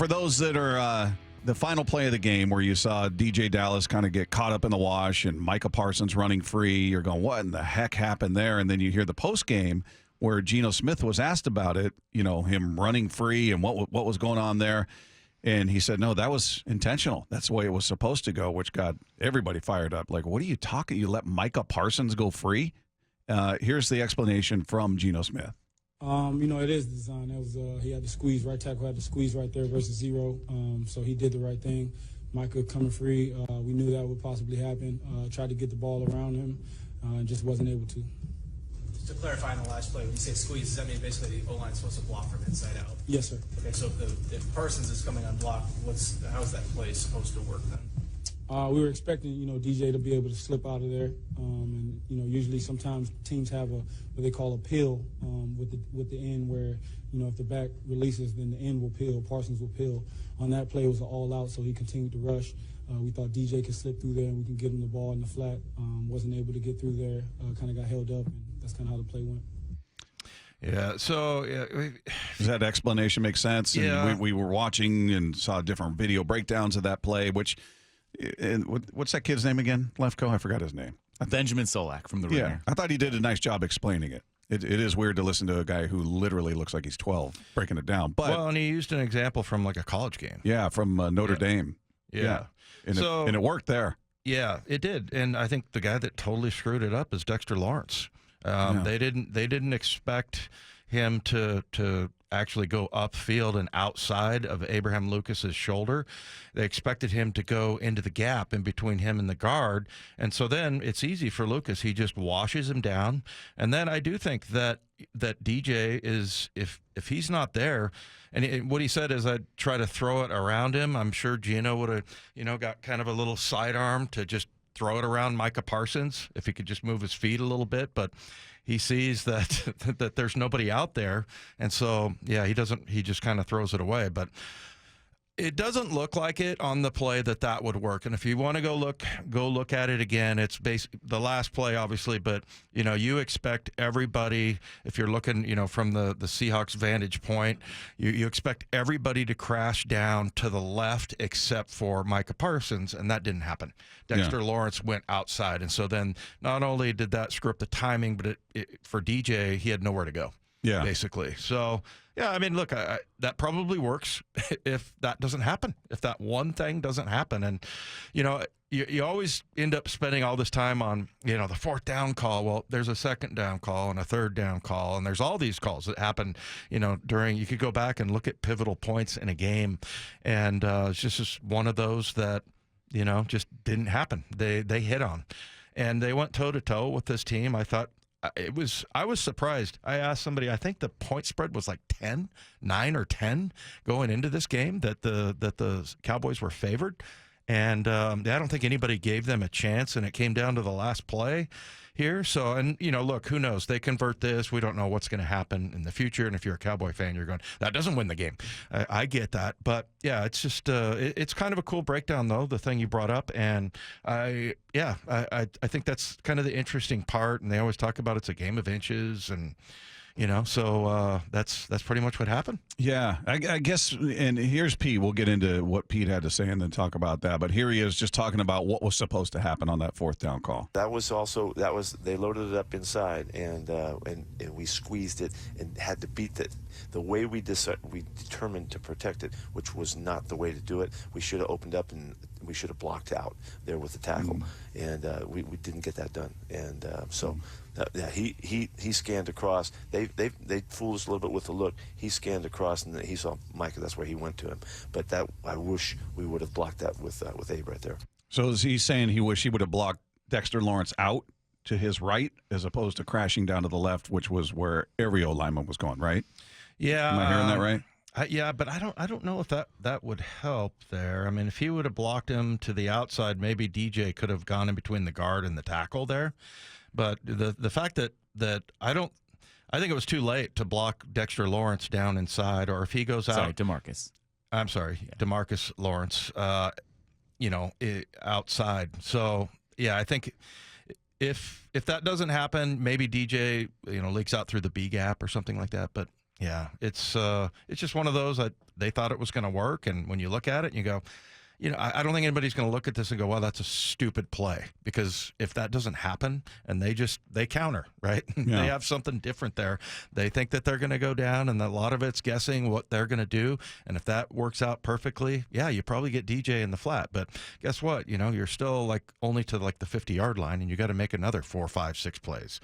for those that are the final play of the game where you saw DJ Dallas kind of get caught up in the wash and Micah Parsons running free, you're going, what in the heck happened there? And then you hear the post game where Geno Smith was asked about it, him running free and what was going on there. And he said, no, that was intentional. That's the way it was supposed to go, which got everybody fired up. Like, what are you talking? You let Micah Parsons go free? Here's the explanation from Geno Smith. It is design. That was he had to squeeze, right tackle had to squeeze right there versus zero. So he did the right thing. Micah coming free. We knew that would possibly happen. Tried to get the ball around him and just wasn't able to. Just to clarify on the last play, when you say squeeze, does that mean basically the O-line is supposed to block from inside out? Yes, sir. Okay, so if Parsons is coming unblocked, how's that play supposed to work then? We were expecting, DJ to be able to slip out of there, and usually sometimes teams have what they call a peel with the end, where if the back releases, then the end will peel. Parsons will peel. On that play, it was an all out, so he continued to rush. We thought DJ could slip through there and we can get him the ball in the flat. Wasn't able to get through there. Kind of got held up, and that's kind of how the play went. Yeah, so does that explanation make sense? Yeah. And we were watching and saw different video breakdowns of that play, which. What's that kid's name again, Lefko? I forgot his name. Benjamin Solak from the Ringer. Yeah, I thought he did a nice job explaining it. It is weird to listen to a guy who literally looks like he's 12 breaking it down. But and he used an example from like a college game. Yeah, from Notre Dame. Yeah. And it worked there. Yeah, it did. And I think the guy that totally screwed it up is Dexter Lawrence. They didn't expect him to actually go upfield and outside of Abraham Lucas's shoulder. They expected him to go into the gap in between him and the guard. And so then it's easy for Lucas. He just washes him down. And then I do think that DJ is, if he's not there, and what he said is I'd try to throw it around him. I'm sure Geno would have, got kind of a little sidearm to just throw it around Micah Parsons if he could just move his feet a little bit. But he sees that there's nobody out there, and so he just kind of throws it away. But it doesn't look like it on the play that would work. And if you want to go look at it again, it's the last play, obviously. But you expect everybody, if you're looking, from the Seahawks vantage point, you expect everybody to crash down to the left except for Micah Parsons, and that didn't happen. Dexter Lawrence went outside, and so then not only did that screw up the timing, but for DJ, he had nowhere to go. Yeah, basically. So, I mean, look, that probably works if that doesn't happen, if that one thing doesn't happen. And, you always end up spending all this time on, the fourth down call. Well, there's a second down call and a third down call, and there's all these calls that happen, during. You could go back and look at pivotal points in a game, and it's just one of those that, just didn't happen. They hit on, and they went toe-to-toe with this team. I thought, I was surprised. I asked somebody, I think the point spread was like 9 or 10 going into this game, that the Cowboys were favored. And I don't think anybody gave them a chance, and it came down to the last play here. So, and, look, who knows? They convert this. We don't know what's going to happen in the future. And if you're a Cowboy fan, you're going, that doesn't win the game. I get that. But, yeah, it's just it's kind of a cool breakdown, though, the thing you brought up. And, I think that's kind of the interesting part. And they always talk about it's a game of inches, and so that's pretty much what happened. Yeah, I guess, and here's Pete. We'll get into what Pete had to say and then talk about that. But here he is just talking about what was supposed to happen on that fourth down call. They loaded it up inside, and we squeezed it and had to beat it. The way we determined to protect it, which was not the way to do it. We should have opened up and we should have blocked out there with the tackle, and we didn't get that done. And he scanned across. They fooled us a little bit with the look. He scanned across, and he saw Micah. That's where he went to him. But I wish we would have blocked that with Abe right there. So is he saying he wish he would have blocked Dexter Lawrence out to his right as opposed to crashing down to the left, which was where every lineman was going, right? Yeah. Am I hearing that right? Yeah, but I don't know if that would help there. I mean, if he would have blocked him to the outside, maybe DJ could have gone in between the guard and the tackle there. But the fact that I think it was too late to block Dexter Lawrence down inside, or if he goes out. Sorry, DeMarcus. I'm sorry, yeah. DeMarcus Lawrence, outside. So, yeah, I think if that doesn't happen, maybe DJ, leaks out through the B gap or something like that. But Yeah, it's just one of those that they thought it was going to work, and when you look at it, you go, I don't think anybody's going to look at this and go, well, that's a stupid play, because if that doesn't happen and they counter, right? Yeah. They have something different there. They think that they're going to go down, and a lot of it's guessing what they're going to do. And if that works out perfectly, yeah, you probably get DJ in the flat. But guess what? You're still only to the 50-yard line, and you got to make another 4, 5, 6 plays.